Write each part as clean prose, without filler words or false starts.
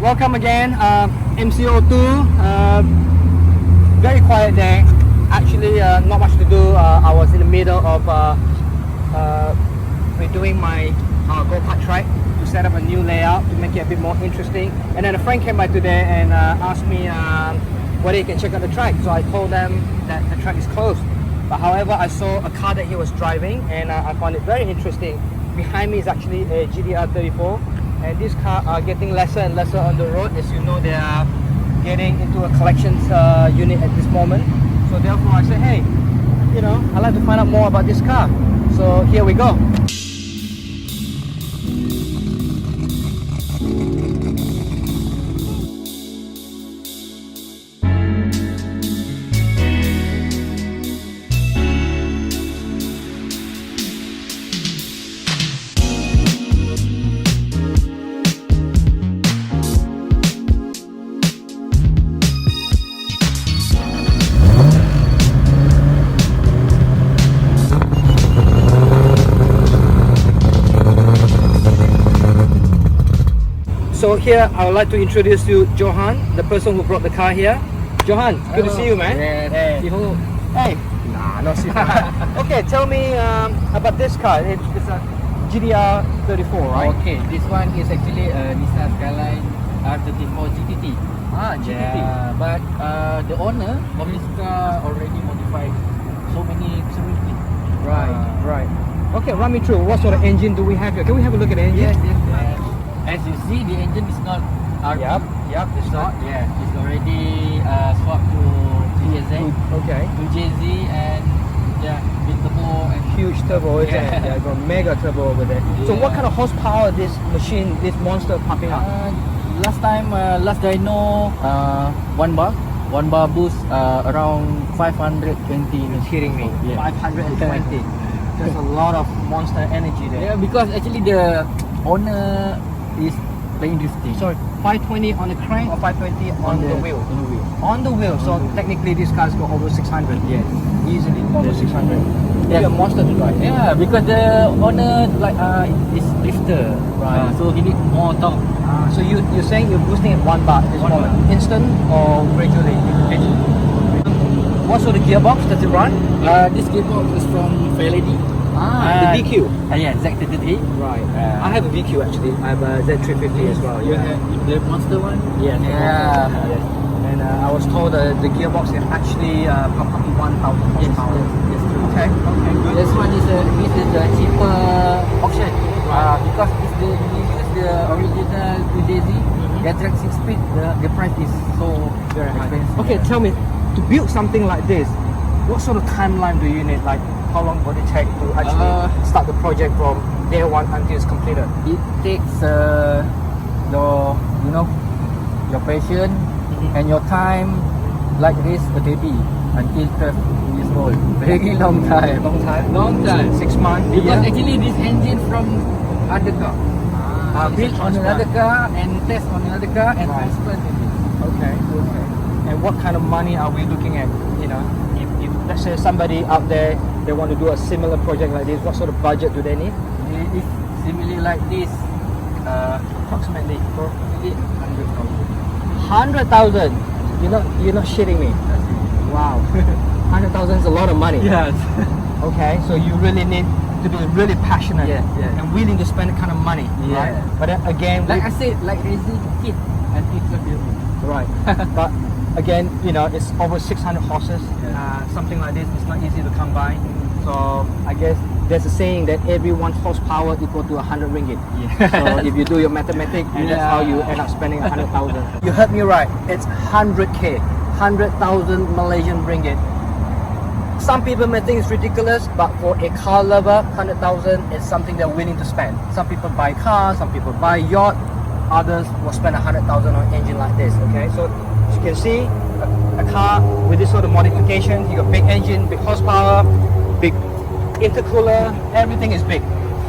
welcome again, MCO2. Very quiet day. Actually, not much to do. I was in the middle of redoing my go-kart track to set up a new layout to make it a bit more interesting. And then a friend came by today and asked me whether he can check out the track. So I told them that the track is closed. But however, I saw a car that he was driving and I found it very interesting. Behind me is actually a GTR R34. And these cars are getting lesser and lesser on the road. As you know, they are getting into a collections unit at this moment. So therefore I said, hey, you know, I'd like to find out more about this car. So here we go. So here I would like to introduce you Johan, the person who brought the car here. Johan, good to see you, man. Yeah, hey. Hey. Nah, not see Okay, tell me about this car. It's a GTR R34, right? Okay, this one is actually a Nissan Skyline R34 GTT. Ah, GTT. Yeah, but the owner of this car already modified so many things. Right. Okay, run me through. What sort of engine do we have here? Can we have a look at the engine? Yes. As you see, the engine is not RP. Yep, it's not. Yeah, it's already swapped to JZ. Okay. To JZ and yeah, big turbo and huge turbo, isn't it? Yeah, got mega turbo over there. Yeah. So what kind of horsepower this machine, this monster popping up? Last that I know, one bar boost around 520. You're kidding me? Yeah. 520. There's a lot of monster energy there. Yeah, because actually the owner is playing drifting. Sorry, 520 on the crank or 520 on the wheel? On the wheel. On the wheel. So technically these cars go over 600. Yes. Easily over 600. Yeah, a monster to drive. Yeah, because the owner is drifter. Right. So he needs more torque. So you're saying you're boosting at 1 bar at this moment. Instant or gradually? What sort of gearbox does it run? This gearbox is from Fairlady. The VQ. Yeah, Z33. Right. I have a VQ actually. I have a Z350 as well. You have the monster one? Yes. Yeah. Yes. And I was told the gearbox can actually pump up to 1,000 horsepower. Yes, true. Okay, good. This one is the cheaper option. Because if you use the original 2JZ, the track 6 speed, the price is so Very high. expensive. Okay, tell me, to build something like this, what sort of timeline do you need? Like, how long would it take to actually start the project from day one until it's completed? It takes your passion and your time like this a baby until 12 years old. Very long time. Long time. 6 months. Because actually this engine from other car. Built on another car and test on another car and transplant engine. Okay. And what kind of money are we looking at? You know, if let's say somebody out there, they want to do a similar project like this, what sort of budget do they need? If similarly like this, approximately 100,000. You're not shitting me. Wow. 100,000 is a lot of money. Yes. Okay, so you really need to be really passionate and willing to spend that kind of money, right? But then again, like I said, like raising kid and kids of you. Right. But again, it's over 600 horses. Something like this is not easy to come by. So I guess there's a saying that every 1 horsepower equal to 100 ringgit. So if you do your mathematics, and that's how you end up spending 100,000. You heard me right. It's 100k, 100,000 Malaysian ringgit. Some people may think it's ridiculous, but for a car lover, 100,000 is something they're willing to spend. Some people buy cars, some people buy yacht, others will spend 100,000 on an engine like this. Okay, so as you can see, a car with this sort of modification, you got big engine, big horsepower, big intercooler, everything is big.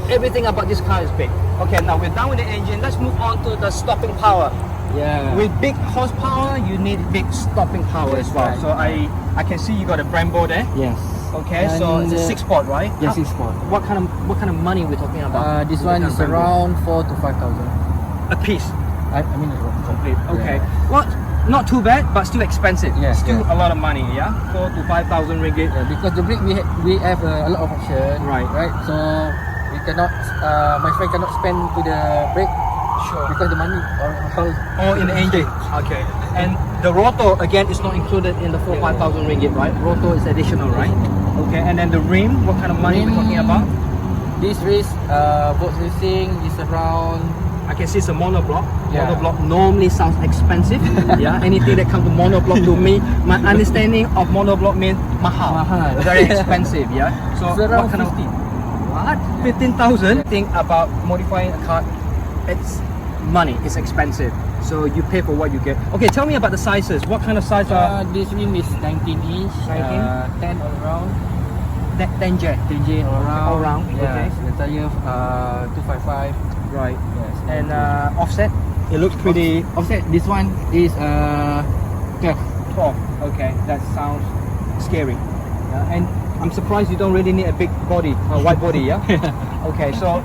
Everything about this car is big. Okay, now we're done with the engine. Let's move on to the stopping power. Yeah. With big horsepower, you need big stopping power as well. Right. So I can see you got a Brembo there. Yes. Okay, And so it's a 6-sport, right? Yes, 6-sport. What kind of money we're talking about? This one is around 4,000 to 5,000 a piece. I mean Complete. Okay. Yeah. Well, not too bad, but still expensive. Yeah, Still yeah. a lot of money. Yeah, 4,000 to 5,000 ringgit. Yeah, because the brake we have a lot of option. Right. Right. So we cannot. My friend cannot spend to the brake. Sure. Because the money Or in the engine. Okay. And the rotor again is not included in the 4,000 to 5,000 ringgit, right? Rotor is additional, right? Okay. And then the rim, what kind of money we're talking about? This race, boat racing is around. I can see it's a monoblock. Yeah. Monoblock normally sounds expensive. Yeah. Anything that comes to monoblock to me, my understanding of monoblock means mahal. Mahal. Very expensive. Yeah. So It's around what kind 50. What? 15,000? Think about modifying a car. It's money. It's expensive. So you pay for what you get. Okay, tell me about the sizes. What kind of size are This rim is 19 inch. 19? 10 all around. 10J? 10J all around. All round, Yeah. okay. The tire 255. Right. Yes. And offset? It looks pretty. Offset. This one is 12. 12. Okay, that sounds scary. Yeah, and I'm surprised you don't really need a big body, a wide body, yeah? Okay, so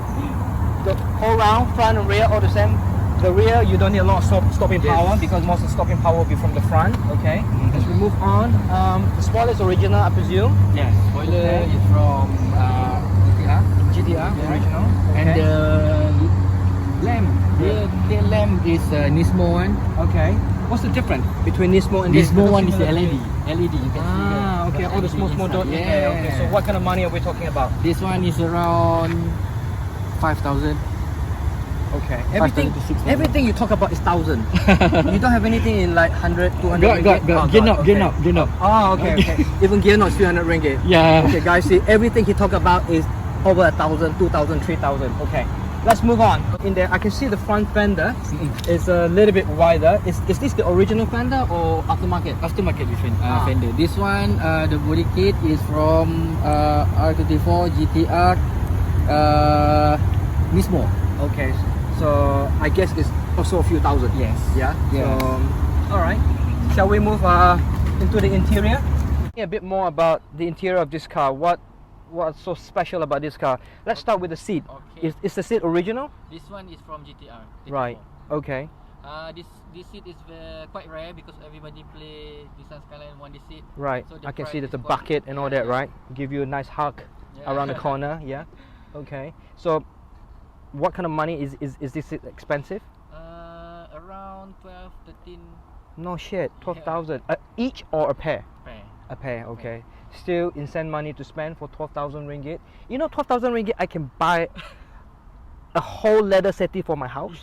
the whole round, front and rear, all the same. The rear, you don't need a lot of stopping Yes. power because most of the stopping power will be from the front. Okay, as we move on, the spoiler is original, I presume. Yes. Spoiler Okay. is from GTR. GTR, Yeah. original. And Okay. the lamp, the tail lamp is Nismo one. Okay. What's the difference between Nismo and this? Nismo Because one is the similar- LED. LED, you can see here. Ah, okay. Got All the small LED dots. inside. Okay, okay. So Yeah. what kind of money are we talking about? This one is around 5,000. Okay. 5,000 to 6,000. Everything you talk about is 1,000. You don't have anything in like 100, 200 Got. ringgit? Oh, Gear knob, okay. gear knob. Oh, okay, okay. Even gear knob is 300 ringgit. Yeah. Okay, guys, see, everything he talk about is over 1,000, 2,000, 3,000. Okay, let's move on. In there, I can see the front fender is a little bit wider. Is this the original fender or aftermarket? Aftermarket different Ah. fender. This one, the body kit is from R34 GTR Nismo. Okay, so I guess it's also a few thousand. Yes. Yeah. Yes. So, all right. Shall we move into the interior? A bit more about the interior of this car. What's so special about this car? Let's start with the seat. Okay. Is the seat original? This one is from GTR. Right. Okay. This seat is quite rare because everybody play Nissan Skyline want this seat. Right. So the I can see price there's a is quite- bucket and all that, yeah. right? Give you a nice hug Yeah. around the corner. Yeah. Okay. So, what kind of money is this seat expensive? Around 12, 13 No shit. 12,000 each or a pair? pair. A pair, okay. Still insane money to spend for 12,000 ringgit. You know, 12,000 ringgit, I can buy a whole leather settee for my house.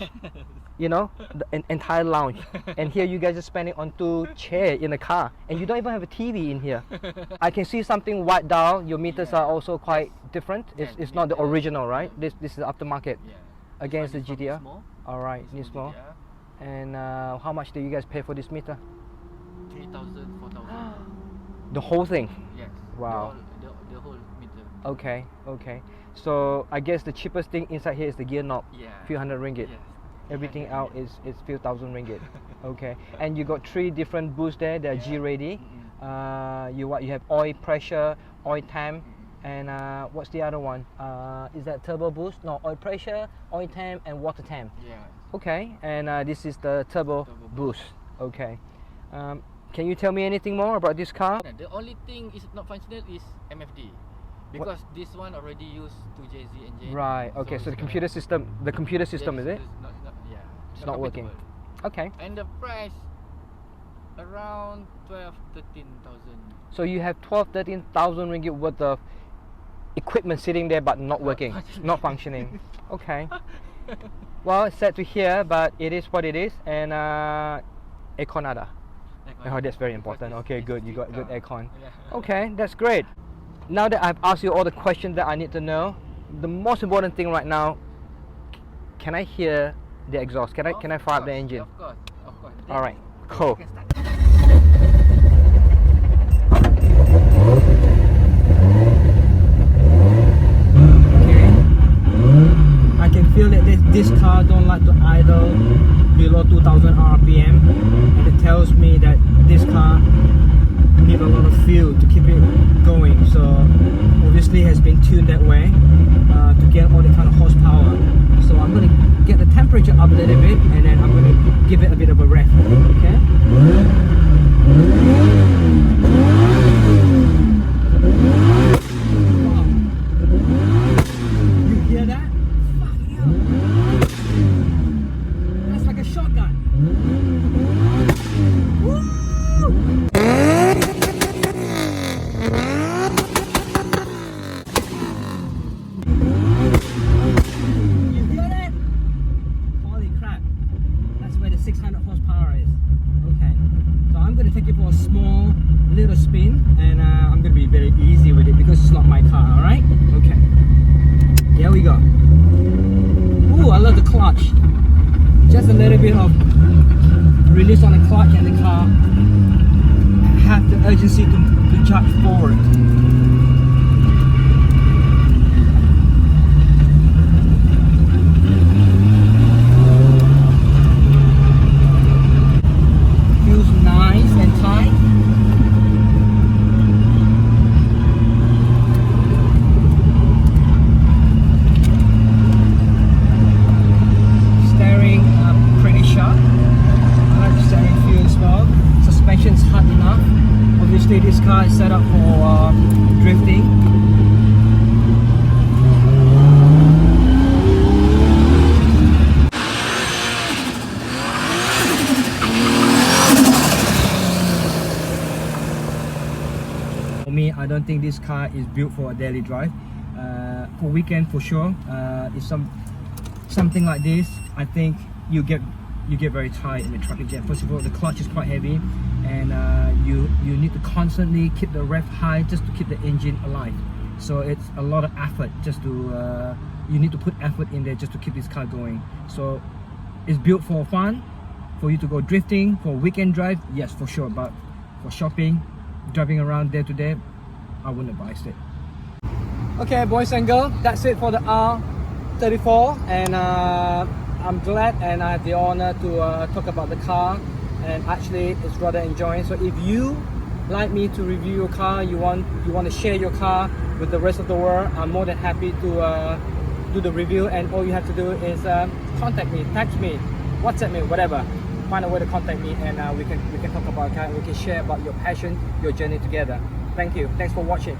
You know, an entire lounge. And here you guys are spending on 2 chairs in the car, and you don't even have a TV in here. I can see something white dial. Your meters are also quite different. It's not the original, right? This is aftermarket Yeah. against the This one is GTR. from Nismo. All right, Nismo. GTR. And how much do you guys pay for this meter? 3,000, 4,000. The whole thing. Yes. Wow. The whole meter. Okay, okay. So I guess the cheapest thing inside here is the gear knob. Yeah. Few hundred ringgit. Yes. Everything 300 out is few thousand ringgit. Okay. And you got 3 different boosts there. They're G ready. You have oil pressure, oil temp, and what's the other one? Is that turbo boost? No, oil pressure, oil temp, and water temp. Yeah. Okay. And this is the turbo boost. Okay. Can you tell me anything more about this car? The only thing is not functional is MFD. Because this one already used 2JZ engine. Right. Okay. So the computer system, is it? Yeah. It's not working. Okay. And the price around 12, 13,000. So you have 13,000 ringgit worth of equipment sitting there but not working, not functioning. Okay. Well, it's sad to hear, but it is what it is. And aircon ada. Oh, that's very important. Okay, good. You got good aircon. Yeah. Okay, that's great. Now that I've asked you all the questions that I need to know, the most important thing right now, can I hear the exhaust? Can I fire up the engine? Of course. All right, cool. Okay, start. I can feel that this car don't like to idle below 2000 RPM, and it tells me that this car need a lot of fuel to keep it going. So obviously has been tuned that way to get all the kind of horsepower. So I'm going to get the temperature temperature up a little bit, and then I'm going to give it a bit of a rev. Okay. Wow. You hear that? Fucking hell. That's like a shotgun. Woo! You hear that? Holy crap. That's where the 600 horsepower is. Okay. So I'm going to take it for a small little spin, and I'm going to be very easy with it because it's not my car, alright? Okay. Here we go. Ooh, I love the clutch. Just a little bit of release on the clutch, and the car have the urgency to charge forward. Feels nice and tight. Steering pretty sharp. I like the steering feel as well. Suspension's hard enough. Obviously this car is set up for drifting. For me, I don't think this car is built for a daily drive. For weekend, for sure. If something like this, I think you get very tired in the traffic jam. First of all, the clutch is quite heavy, and you need to constantly keep the rev high just to keep the engine alive. So it's a lot of effort just to you need to put effort in there just to keep this car going. So it's built for fun, for you to go drifting, for weekend drive, yes, for sure. But for shopping, driving around day to day, I wouldn't advise it. Okay, boys and girls, that's it for the R34, and I'm glad and I have the honor to talk about the car, and actually it's rather enjoying. So if you like me to review your car, you want to share your car with the rest of the world, I'm more than happy to do the review, and all you have to do is contact me, text me, WhatsApp me, whatever. Find a way to contact me, and we can talk about car, and we can share about your passion, your journey together. Thank you. Thanks for watching.